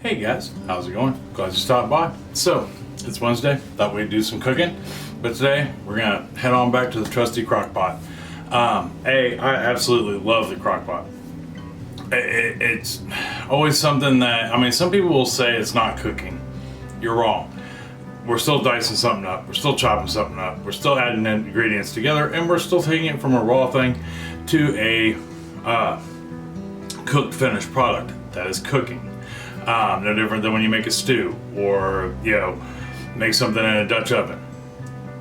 Hey guys, how's it going? Glad you stopped by. So, it's Wednesday, thought we'd do some cooking, but today we're gonna head on back to the trusty crock pot. I absolutely love the crock pot. It's always something that, some people will say it's not cooking. You're wrong. We're still dicing something up, we're still chopping something up, we're still adding ingredients together, and we're still taking it from a raw thing to a cooked finished product that is cooking. No different than when you make a stew or make something in a Dutch oven.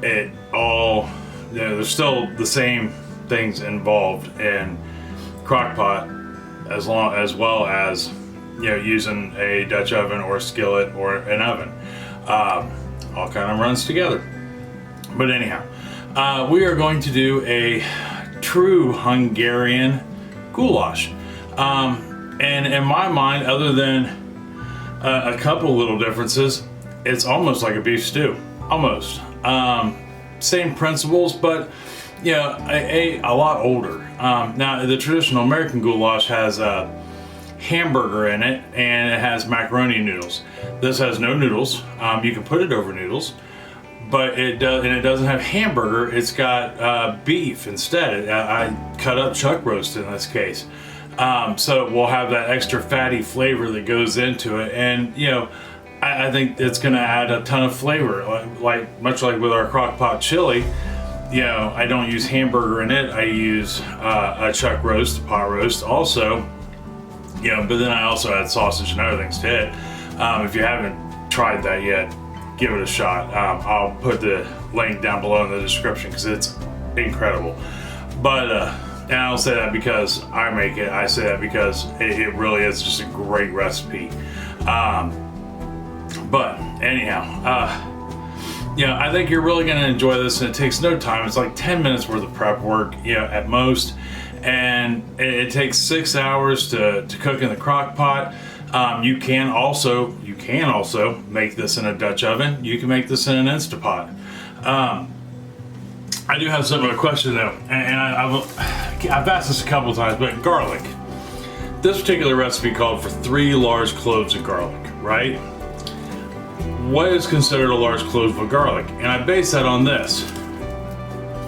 There's still the same things involved in crock pot as well as using a Dutch oven or a skillet or an oven. All kind of runs together. But anyhow, we are going to do a true Hungarian goulash. And in my mind, other than a couple little differences, it's almost like a beef stew. Almost. Same principles, but a lot older. Now, the traditional American goulash has a hamburger in it, and it has macaroni noodles. This has no noodles. You can put it over noodles, but it doesn't have hamburger. It's got beef instead. I cut up chuck roast in this case. So we'll have that extra fatty flavor that goes into it, and I think it's going to add a ton of flavor. Much like with our crock pot chili, I don't use hamburger in it. I use a chuck roast, a pot roast, also. But then I also add sausage and other things to it. If you haven't tried that yet, give it a shot. I'll put the link down below in the description because it's incredible. But and I don't say that because I make it. I say that because it really is just a great recipe. But anyhow, I think you're really going to enjoy this, and it takes no time. It's like 10 minutes worth of prep work, at most, and it takes 6 hours to cook in the crock pot. You can also make this in a Dutch oven. You can make this in an Instapot. I do have a question though, and I've asked this a couple times, but garlic. This particular recipe called for 3 large cloves of garlic, right? What is considered a large clove of garlic? And I base that on this.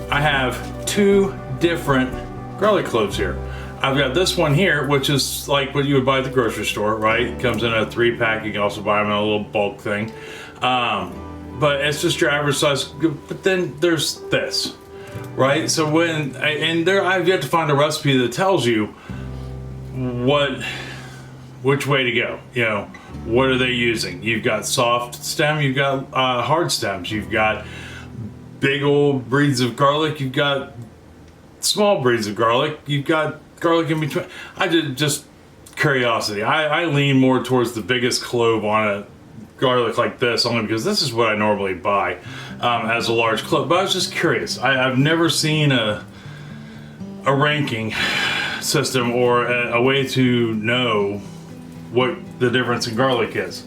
I have 2 different garlic cloves here. I've got this one here, which is like what you would buy at the grocery store, right? It comes in a 3-pack. You can also buy them in a little bulk thing. But it's just your average size. But then there's this, right? So I've yet to find a recipe that tells you which way to go. What are they using? You've got soft stem, you've got hard stems, you've got big old breeds of garlic, you've got small breeds of garlic, you've got garlic in between. Just curiosity. I lean more towards the biggest clove on a garlic like this, only because this is what I normally buy as a large clove. But I was just curious. I've never seen a ranking system or a way to know what the difference in garlic is.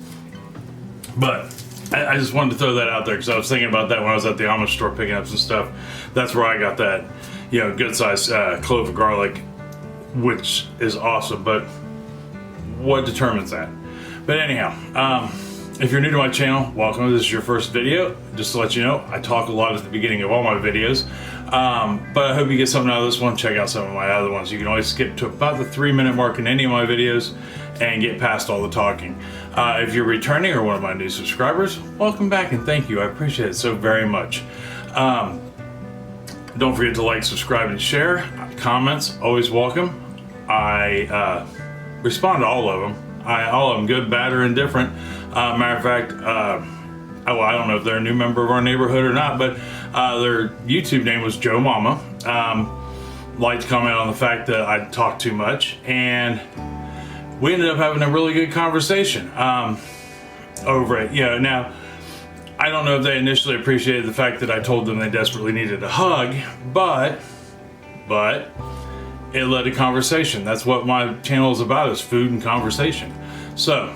But I just wanted to throw that out there because I was thinking about that when I was at the Amish store picking up some stuff. That's where I got that, good size clove of garlic, which is awesome. But what determines that? But anyhow, if you're new to my channel, welcome. This is your first video. Just to let you know, I talk a lot at the beginning of all my videos. But I hope you get something out of this one. Check out some of my other ones. You can always skip to about the 3-minute mark in any of my videos and get past all the talking. If you're returning or one of my new subscribers, welcome back and thank you. I appreciate it so very much. Don't forget to like, subscribe, and share. Comments, always welcome. I respond to all of them. All of them, good, bad, or indifferent. Matter of fact, I don't know if they're a new member of our neighborhood or not, but their YouTube name was Joe Mama. Liked to comment on the fact that I talk too much, and we ended up having a really good conversation over it. Now, I don't know if they initially appreciated the fact that I told them they desperately needed a hug, but it led to conversation. That's what my channel is about, is food and conversation. So,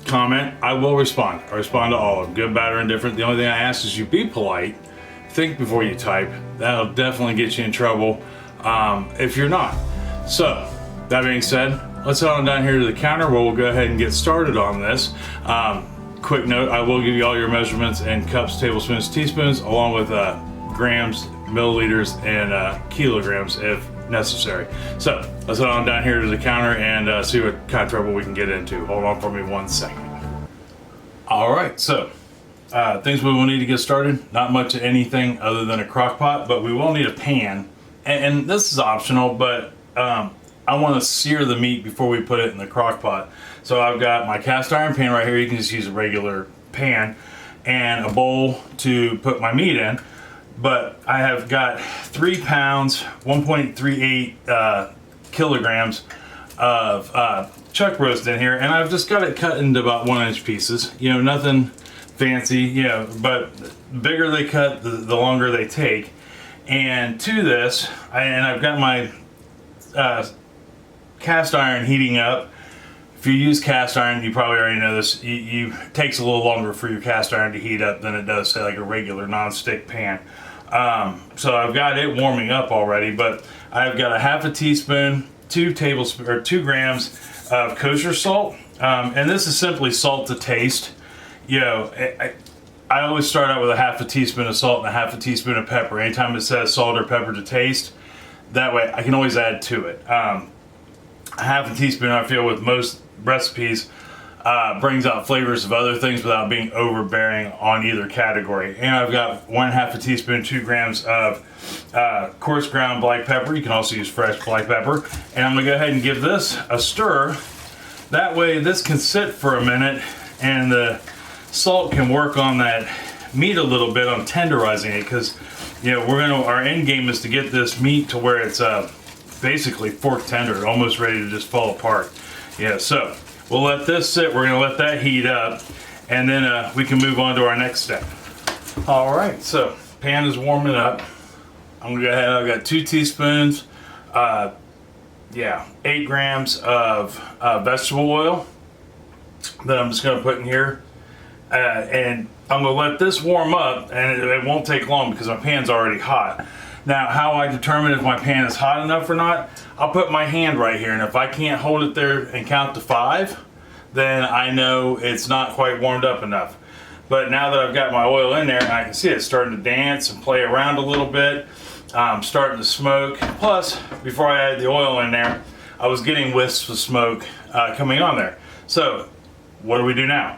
comment, I will respond. I respond to all of them, good, bad, or indifferent. The only thing I ask is you be polite, think before you type. That'll definitely get you in trouble if you're not. So, that being said, let's head on down here to the counter where we'll go ahead and get started on this. Quick note, I will give you all your measurements in cups, tablespoons, teaspoons, along with grams, milliliters, and kilograms if necessary. So let's head on down here to the counter and see what kind of trouble we can get into. Hold on for me 1 second. All right, so things we will need to get started. Not much of anything other than a crock pot, but we will need a pan. And this is optional, but I want to sear the meat before we put it in the crock pot. So I've got my cast iron pan right here. You can just use a regular pan, and a bowl to put my meat in. But I have got 3 pounds, 1.38 kilograms of chuck roast in here, and I've just got it cut into about 1-inch pieces. You know, nothing fancy, you know, but the bigger they cut, the longer they take. And to this, I've got my cast iron heating up. If you use cast iron, you probably already know this, it takes a little longer for your cast iron to heat up than it does, say, like a regular non-stick pan. So I've got it warming up already, but I've got a half a teaspoon, 2 grams of kosher salt, and this is simply salt to taste. You know, I always start out with a half a teaspoon of salt and a half a teaspoon of pepper. Anytime it says salt or pepper to taste, that way I can always add to it. A half a teaspoon, I feel, with most recipes brings out flavors of other things without being overbearing on either category. And I've got 1/2 a teaspoon, 2 grams of coarse ground black pepper. You can also use fresh black pepper. And I'm gonna go ahead and give this a stir. That way this can sit for a minute and the salt can work on that meat a little bit on tenderizing it, because you know our end game is to get this meat to where it's basically fork tender, almost ready to just fall apart. Yeah, so we'll let this sit. We're gonna let that heat up, and then we can move on to our next step. All right, so pan is warming up. I'm gonna go ahead. I've got 2 teaspoons, 8 grams of vegetable oil that I'm just gonna put in here, and I'm gonna let this warm up, and it won't take long because my pan's already hot. Now, how I determine if my pan is hot enough or not, I'll put my hand right here, and if I can't hold it there and count to 5, then I know it's not quite warmed up enough. But now that I've got my oil in there, I can see it starting to dance and play around a little bit, starting to smoke. Plus, before I added the oil in there, I was getting wisps of smoke coming on there. So, what do we do now?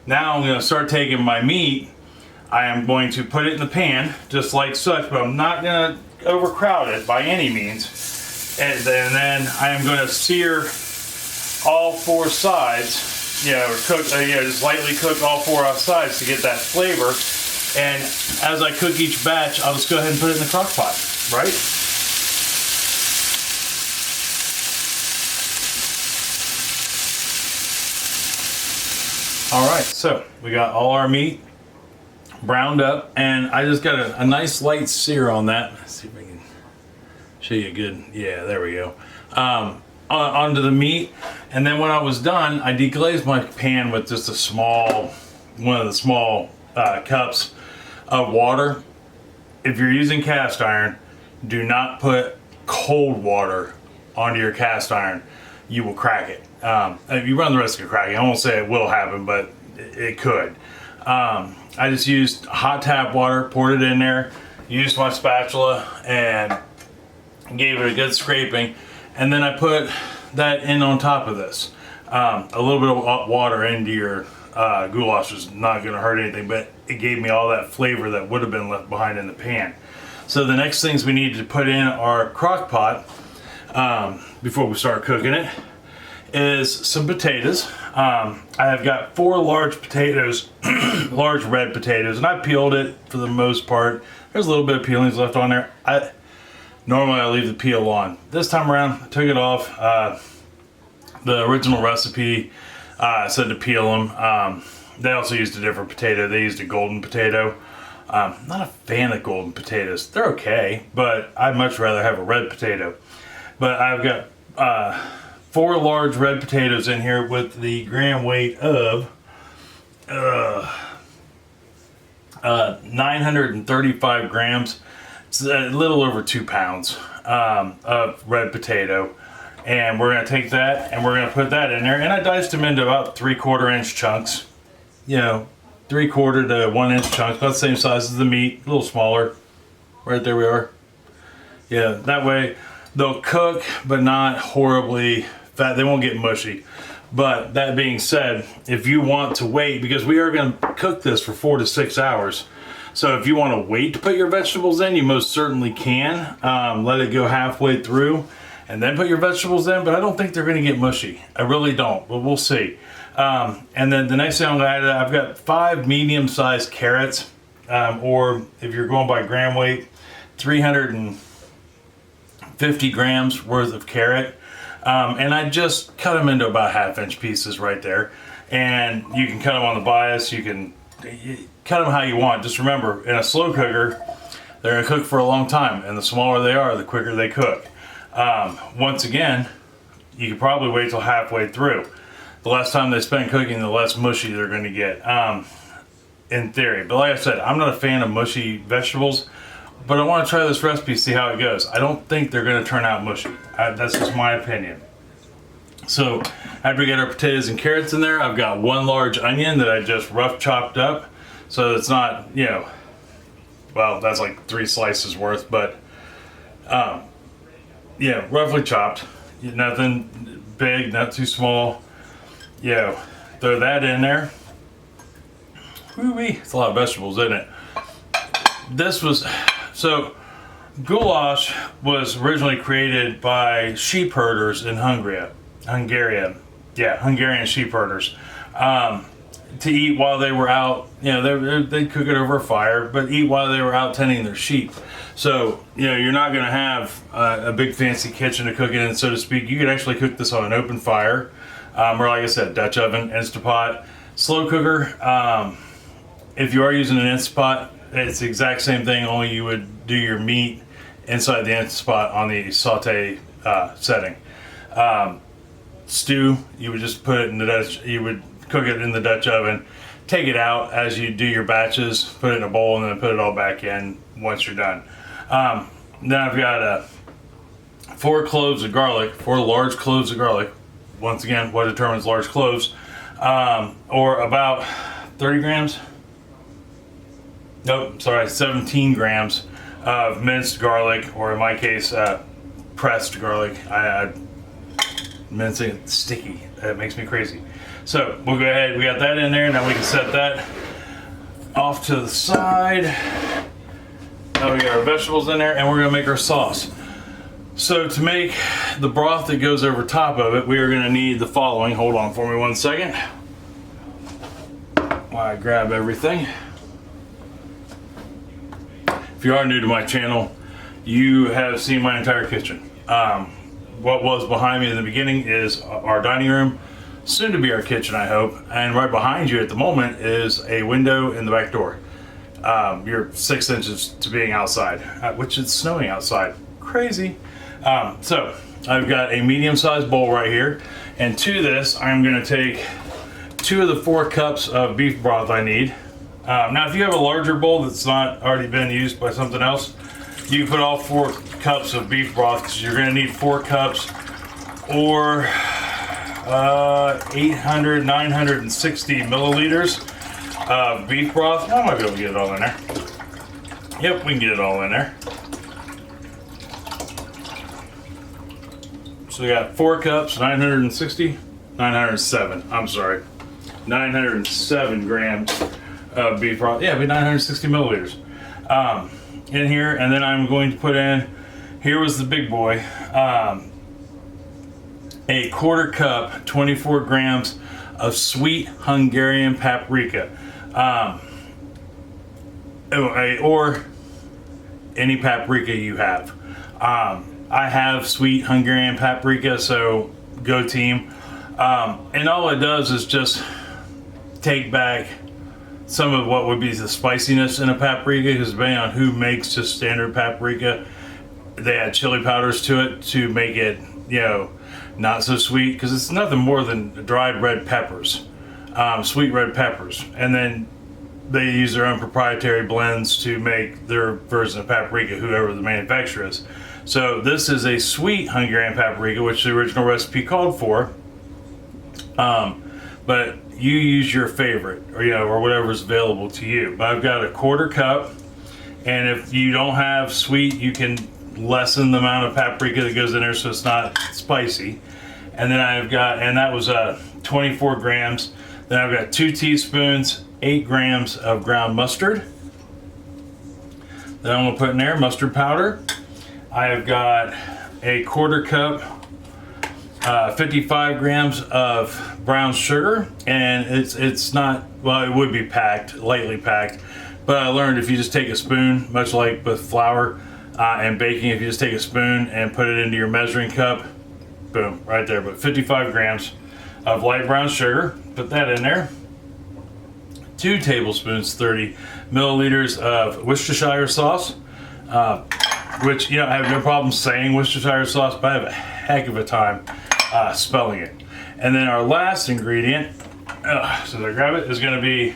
Now I'm going to start taking my meat. I am going to put it in the pan, just like such, but I'm not going to overcrowd it by any means. And then I am going to sear all 4 sides, or cook, just lightly cook all 4 sides to get that flavor. And as I cook each batch, I'll just go ahead and put it in the crock pot, right? All right, so we got all our meat browned up, and I just got a nice light sear on that. Let's see if I can show you good. Yeah, there we go. Onto the meat, and then when I was done, I deglazed my pan with just one of the small cups of water. If you're using cast iron, do not put cold water onto your cast iron. You will crack it. You run the risk of cracking. I won't say it will happen, but it could. I just used hot tap water, poured it in there, used my spatula, and gave it a good scraping. And then I put that in on top of this. A little bit of water into your goulash is not going to hurt anything, but it gave me all that flavor that would have been left behind in the pan. So the next things we need to put in our crock pot before we start cooking it is some potatoes. I have got 4 large potatoes, large red potatoes, and I peeled it for the most part. There's a little bit of peelings left on there. Normally I leave the peel on. This time around, I took it off. The original recipe said to peel them. They also used a different potato. They used a golden potato. Not a fan of golden potatoes. They're okay, but I'd much rather have a red potato. But I've got 4 large red potatoes in here with the gram weight of 935 grams. It's a little over 2 pounds of red potato. And we're gonna take that and we're gonna put that in there. And I diced them into about 3/4 inch chunks. You know, 3/4 to 1 inch chunks, about the same size as the meat, a little smaller. Right there we are. Yeah, that way they'll cook, but not horribly fat. They won't get mushy. But that being said, if you want to wait, because we are gonna cook this for 4 to 6 hours. So if you want to wait to put your vegetables in, you most certainly can. Let it go halfway through and then put your vegetables in, but I don't think they're going to get mushy. I really don't, but we'll see. And then the next thing I'm going to add, I've got 5 medium-sized carrots, or if you're going by gram weight, 350 grams worth of carrot. And I just cut them into about 1/2 inch pieces right there. And you can cut them on the bias, you can cut them how you want. Just remember, in a slow cooker, they're gonna cook for a long time, and the smaller they are, the quicker they cook. Once again, you could probably wait till halfway through. The less time they spend cooking, the less mushy they're gonna get, in theory. But like I said, I'm not a fan of mushy vegetables, but I wanna try this recipe, see how it goes. I don't think they're gonna turn out mushy. That's just my opinion. So after we get our potatoes and carrots in there, I've got 1 large onion that I just rough chopped up. So it's not, you know, well, that's like 3 slices worth, but yeah, roughly chopped. Nothing big, not too small. Yeah, throw that in there. Woo-wee. It's a lot of vegetables, isn't it? So goulash was originally created by sheep herders in Hungarian sheep herders, to eat while they were out. You know, they'd cook it over a fire, but eat while they were out tending their sheep. So, you know, you're not going to have a big fancy kitchen to cook it in, so to speak. You could actually cook this on an open fire, or like I said, Dutch oven, Instapot, slow cooker. If you are using an Instapot, it's the exact same thing, only you would do your meat inside the Instapot on the saute setting. Stew, you would just put it in you would cook it in the Dutch oven, take it out as you do your batches, put it in a bowl, and then put it all back in once you're done. Then I've got 4 cloves of garlic, 4 large cloves of garlic. Once again, what determines large cloves? Or about 30 grams? Nope, sorry, 17 grams of minced garlic, or in my case, pressed garlic. Mincing it sticky. That makes me crazy. So we'll go ahead. We got that in there. Now we can set that off to the side. Now we got our vegetables in there, and we're gonna make our sauce. So to make the broth that goes over top of it, we are gonna need the following. Hold on for me 1 second while I grab everything. If you are new to my channel, you have seen my entire kitchen. What was behind me in the beginning is our dining room, soon to be our kitchen, I hope. And right behind you at the moment is a window in the back door. You're 6 inches to being outside, which is snowing outside. Crazy. So I've got a medium-sized bowl right here, and to this I'm going to take 2 of the 4 cups of beef broth I need. Now if you have a larger bowl that's not already been used by something else, you can put all 4 cups of beef broth, because you're going to need 4 cups or 960 milliliters of beef broth. I might be able to get it all in there. Yep, we can get it all in there. So we got 4 cups, 907, I'm sorry. 907 grams of beef broth. Yeah, it'd be 960 milliliters. In here, and then I'm going to put in, here was the big boy, a 1/4 cup, 24 grams of sweet Hungarian paprika, or any paprika you have. I have sweet Hungarian paprika, so go team. And all it does is just take back some of what would be the spiciness in a paprika, because depending on who makes just standard paprika, they add chili powders to it to make it, you know, not so sweet, because it's nothing more than dried red peppers, sweet red peppers, and then they use their own proprietary blends to make their version of paprika, whoever the manufacturer is. So this is a sweet Hungarian paprika, which the original recipe called for. But you use your favorite, or or whatever's available to you. But I've got a 1/4 cup, and if you don't have sweet, you can lessen the amount of paprika that goes in there so it's not spicy. And then I've got, and that was 24 grams. Then I've got 2 teaspoons, 8 grams of ground mustard. Then I'm gonna put in there mustard powder. I have got a 1/4 cup, 55 grams of brown sugar, and it's not, well, it would be packed, lightly packed, but I learned if you just take a spoon, much like with flour and baking, if you just take a spoon and put it into your measuring cup, boom, right there. But 55 grams of light brown sugar, put that in there. 2 tablespoons, 30 milliliters of Worcestershire sauce, which, I have no problem saying Worcestershire sauce, but I have a heck of a time spelling it. And then our last ingredient, so I grab it, is going to be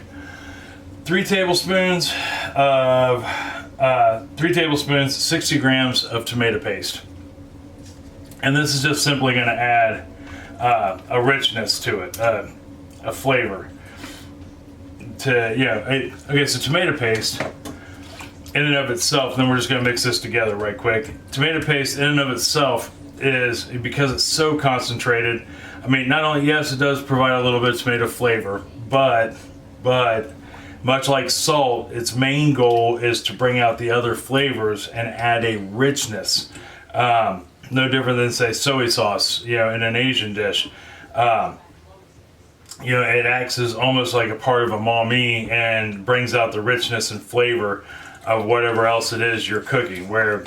3 tablespoons, 60 grams of tomato paste. And this is just simply going to add a richness to it, a flavor. Okay, so tomato paste in and of itself, then we're just going to mix this together right quick. Tomato paste in and of itself is, because it's so concentrated, I mean, not only, yes, it does provide a little bit of tomato flavor, but much like salt, its main goal is to bring out the other flavors and add a richness. No different than, say, soy sauce, in an Asian dish. It acts as almost like a part of a umami and brings out the richness and flavor of whatever else it is you're cooking. Where,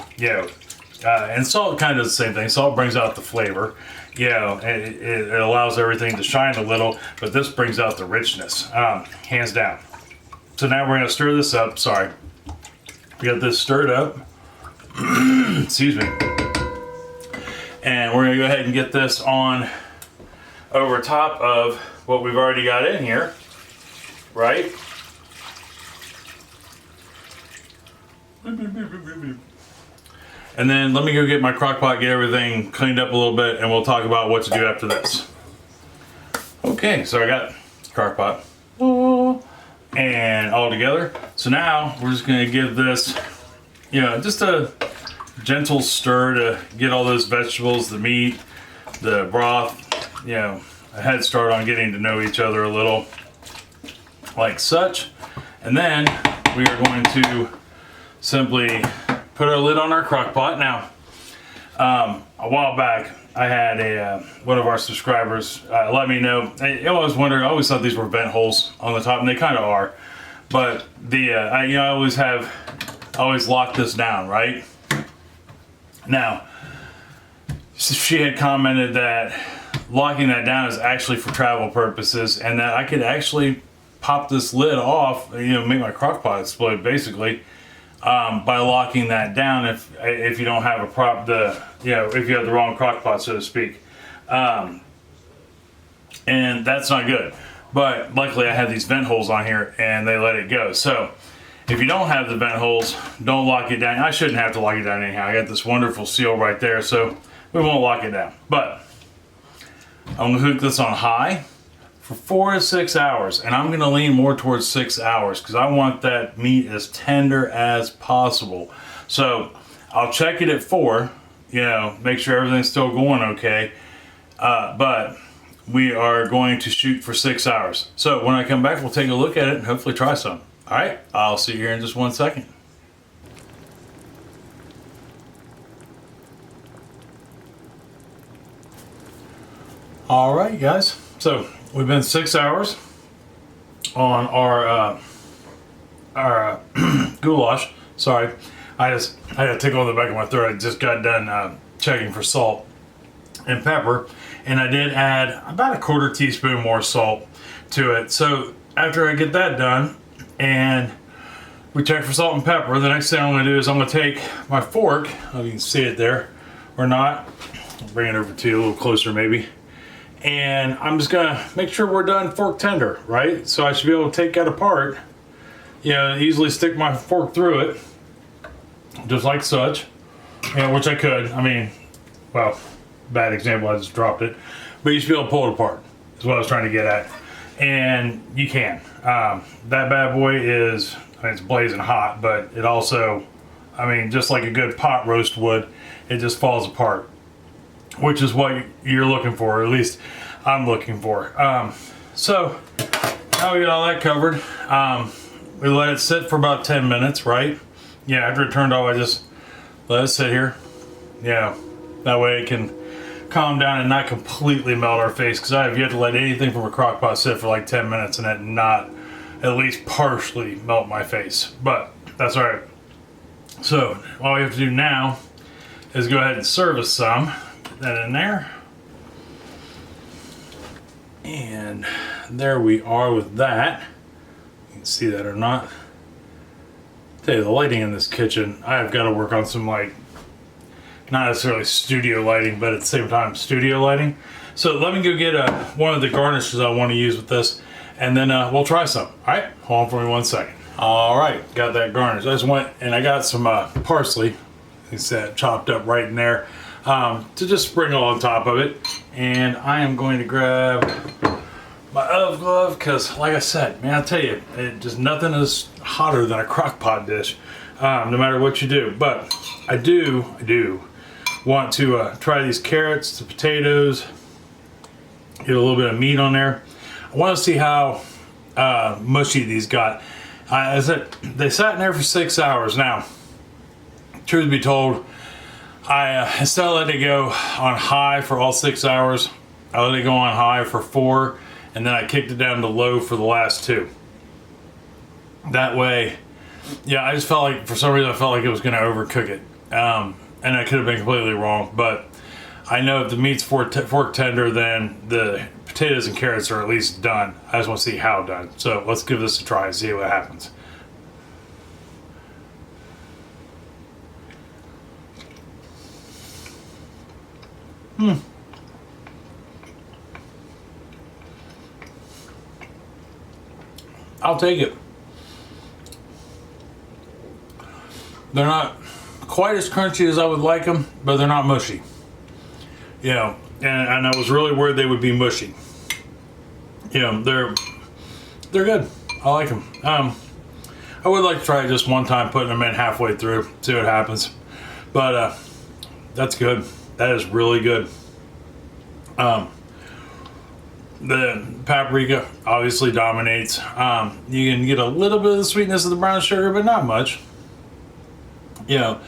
and salt kind of does the same thing. Salt brings out the flavor, and it allows everything to shine a little, but this brings out the richness, hands down. So now we're going to stir this up. Sorry. We got this stirred up. Excuse me. And we're going to go ahead and get this on over top of what we've already got in here, right? And then let me go get my crock pot, get everything cleaned up a little bit, and we'll talk about what to do after this. Okay, so I got crock pot and all together. So now we're just going to give this, just a gentle stir to get all those vegetables, the meat, the broth, a head start on getting to know each other a little, like such. And then we are going to simply put our lid on our crock pot. Now, a while back, I had one of our subscribers let me know. I always wondered, I always thought these were vent holes on the top, and they kind of are. But I always lock this down, right? Now, she had commented that locking that down is actually for travel purposes, and that I could actually pop this lid off, make my crock pot explode basically, by locking that down if you don't have if you have the wrong crock pot, so to speak. And that's not good. But luckily I had these vent holes on here and they let it go. So if you don't have the vent holes, don't lock it down. I shouldn't have to lock it down anyhow. I got this wonderful seal right there, so we won't lock it down. But I'm gonna hook this on high for 4 to 6 hours, and I'm gonna lean more towards 6 hours because I want that meat as tender as possible. So I'll check it at 4, make sure everything's still going okay. But we are going to shoot for 6 hours. So when I come back, we'll take a look at it and hopefully try some. All right, I'll see you here in just 1 second. All right, guys. So we've been 6 hours on our goulash. Sorry, I had a tickle in the back of my throat. I just got done checking for salt and pepper, and I did add about a 1/4 teaspoon more salt to it. So after I get that done and we check for salt and pepper, the next thing I'm going to do is I'm going to take my fork. I don't know if you can see it there or not. I'll bring it over to you a little closer maybe. And I'm just gonna make sure we're done fork tender, right? So I should be able to take that apart, easily stick my fork through it, just like such. Yeah, which I could. I mean, well, bad example, I just dropped it. But you should be able to pull it apart, is what I was trying to get at. And you can. That bad boy is, I mean, it's blazing hot, but it also, I mean, just like a good pot roast would, it just falls apart, which is what you're looking for, or at least I'm looking for. So now we got all that covered. We let it sit for about 10 minutes, right? Yeah, after it turned off, I just let it sit here. Yeah, that way it can calm down and not completely melt our face, because I have yet to let anything from a crock pot sit for like 10 minutes and it not at least partially melt my face, but that's all right. So all we have to do now is go ahead and service some. Put that in there. And there we are with that. You can see that or not. Tell you, the lighting in this kitchen, I've got to work on some, like, not necessarily studio lighting, but at the same time studio lighting. So let me go get one of the garnishes I want to use with this, and then we'll try some. All right, hold on for me 1 second. All right, got that garnish. I just went and I got some parsley, instead chopped up right in there, to just sprinkle on top of it. And I am going to grab my oven glove, because like I said, man, I tell you, just nothing is hotter than a crock pot dish, no matter what you do. But I do want to try these carrots, the potatoes, get a little bit of meat on there. I want to see how mushy these got. As they sat in there for 6 hours. Now, truth be told, I instead of letting it go on high for all 6 hours, I let it go on high for 4, and then I kicked it down to low for the last 2. That way, yeah, I just felt like, for some reason, I felt like it was going to overcook it. And I could have been completely wrong, but I know if the meat's fork tender, then the potatoes and carrots are at least done. I just want to see how done. So let's give this a try and see what happens. I'll take it. They're not quite as crunchy as I would like them, but they're not mushy. You know, and I was really worried they would be mushy. You know, they're good. I like them. I would like to try it just one time, putting them in halfway through, see what happens. But that's good. That is really good. The paprika obviously dominates. You can get a little bit of the sweetness of the brown sugar, but not much. You know,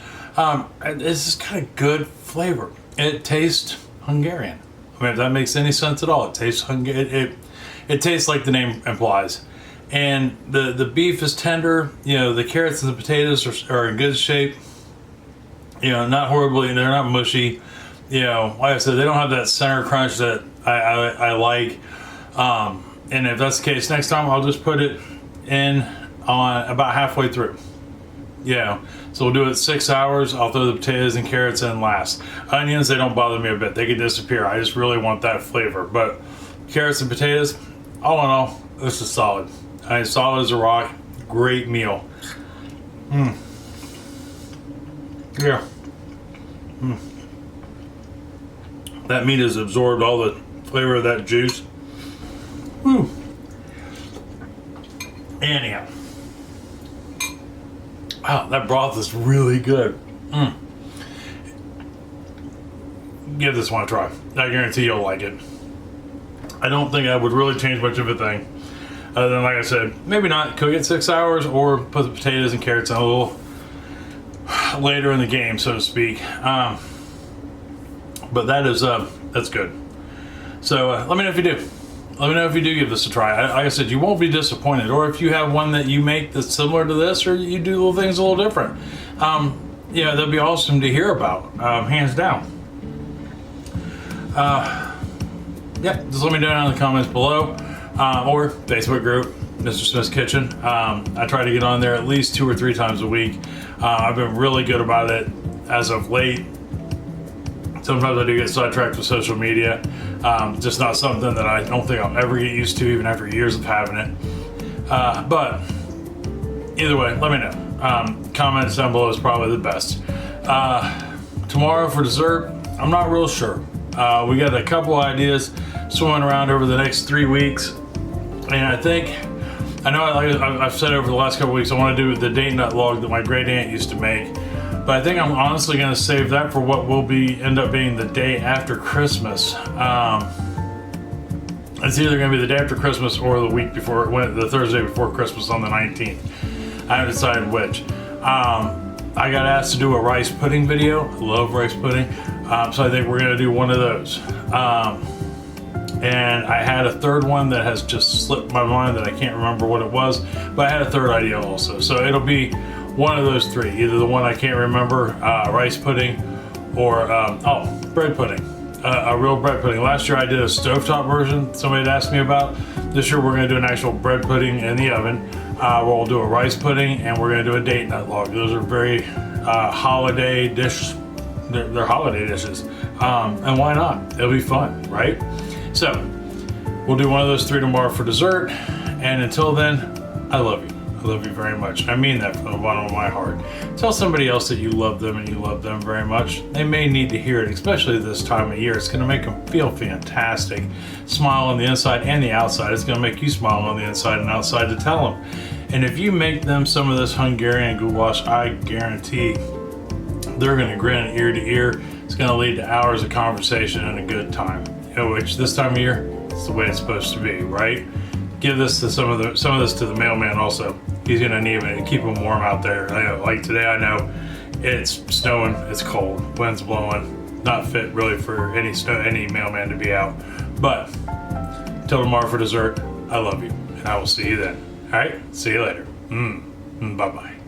it's just kind of good flavor. It tastes Hungarian. I mean, if that makes any sense at all, it tastes Hungarian. It tastes like the name implies. And the beef is tender. You know, the carrots and the potatoes are in good shape. You know, not horribly. They're not mushy. You know, like I said, they don't have that center crunch that I like. And if that's the case, next time I'll just put it in on about halfway through. Yeah, so we'll do it 6 hours. I'll throw the potatoes and carrots in last. Onions, they don't bother me a bit. They can disappear. I just really want that flavor. But carrots and potatoes, all in all, this is solid. I mean, solid as a rock. Great meal. Yeah. That meat has absorbed all the flavor of that juice. Woo. Anyhow. Wow, that broth is really good. Give this one a try. I guarantee you'll like it. I don't think I would really change much of a thing. Other than, like I said, maybe not cook it 6 hours, or put the potatoes and carrots in a little later in the game, so to speak. But that is, that's good. So let me know if you do. Let me know if you do give this a try. Like I said, you won't be disappointed. Or if you have one that you make that's similar to this, or you do little things a little different. Yeah, that'd be awesome to hear about, hands down. Yeah, just let me know down in the comments below, or Facebook group, Mr. Smith's Kitchen. I try to get on there at least 2 or 3 times a week. I've been really good about it as of late. Sometimes I do get sidetracked with social media. Just not something that I don't think I'll ever get used to, even after years of having it. But either way, let me know. Comments down below is probably the best. tomorrow for dessert, I'm not real sure. We got a couple ideas swimming around over the next 3 weeks, and I know I've said over the last couple weeks I want to do the date nut log that my great aunt used to make, but I think I'm honestly going to save that for what will end up being the day after Christmas. It's either going to be the day after Christmas or the week before, the Thursday before Christmas on the 19th. I haven't decided which. I got asked to do a rice pudding video. I love rice pudding. So I think we're going to do one of those. And I had a third one that has just slipped my mind that I can't remember what it was, but I had a third idea also. So it'll be one of those three, either the one I can't remember, rice pudding, or bread pudding, a real bread pudding. Last year I did a stovetop version somebody had asked me about. This year we're going to do an actual bread pudding in the oven. We'll do a rice pudding, and we're going to do a date nut log. Those are very holiday dish. They're holiday dishes, and why not? It'll be fun, right? So we'll do one of those three tomorrow for dessert, and until then, I love you. I love you very much. I mean that from the bottom of my heart. Tell somebody else that you love them and you love them very much. They may need to hear it, especially this time of year. It's going to make them feel fantastic. Smile on the inside and the outside. It's going to make you smile on the inside and outside to tell them. And if you make them some of this Hungarian goulash, I guarantee they're going to grin ear to ear. It's going to lead to hours of conversation and a good time. Which this time of year, it's the way it's supposed to be, right? Give this to some of this to the mailman also. He's gonna need it to keep him warm out there. Like today, I know it's snowing, it's cold, wind's blowing, not fit really for any mailman to be out. But till tomorrow for dessert, I love you, and I will see you then. All right, see you later. Bye bye.